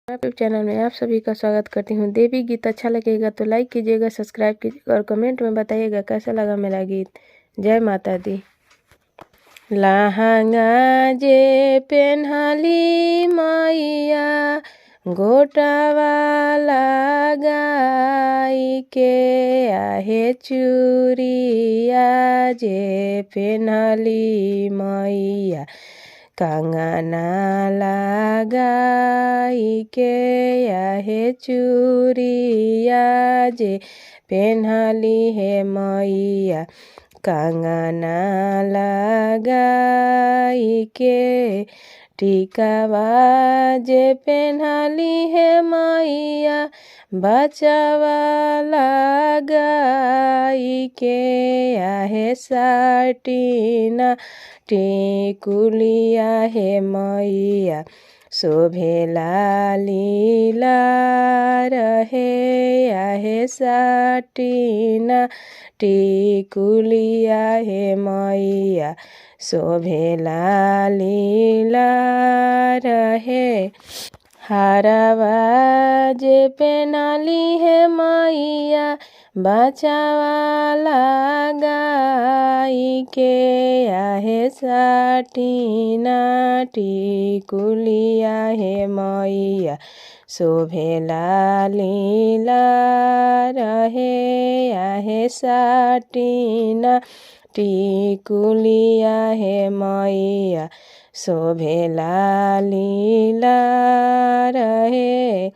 YouTube channel में आप सभी का स्वागत करती हूँ। देवी गीत अच्छा लगेगा तो लाइक कीजिएगा, सब्सक्राइब कीजिएगा और कमेंट में बताइएगा कैसा लगा मेरा गीत। जय माता दी। लहंगा जे पेन्हली मैया गोटावाला गाई के आहे चूड़िया जे पेन्हली मैया कंगना लगाई के आहे चूड़िया जे पेन्हली हे मैया कंगना लगाई के टीकावा जे पेन्हली हे मैया बचावा लगाई के आहे साटिना टिकुलिया हे मैया शोभेला लीला रहे आहे साटिना टिकुलिया हे मैया शोभेला लीला रहे हारवा जे पेन्हली हे मैया बचावाला गाई के आहे साटिना टिकुलिया हे मैया शोभेला लीला रहे आहे साटिना टिकुलिया हे मैया शोभेला लीला रहे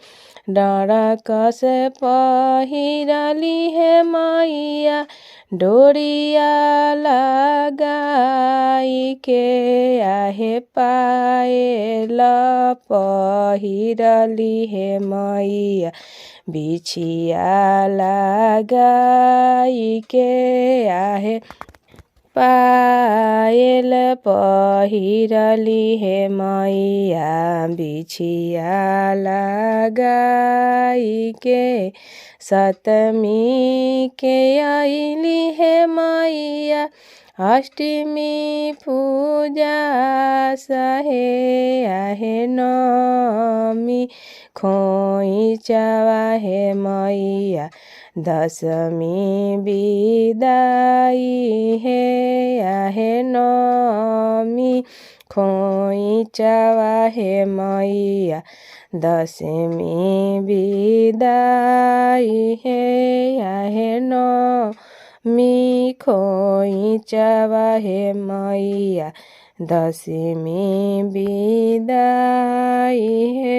डरकस पहिरली हे मैया डोरिया लगाई के आहे पायल पहिरली हे मैया बिछिया लगाई के आहे पायल पहिरली हे मैया बिछिया लगाई के सतमी के आइली हे मैया अष्टमी पूजा सहे आहे नवमी खोइचवा हे मैया दशमी विदाई हे आहे नवमी खोइचवा हे मैया दशमी विदाई हे आहे नवमी खोइचवा हे मैया दशमी विदाई हे।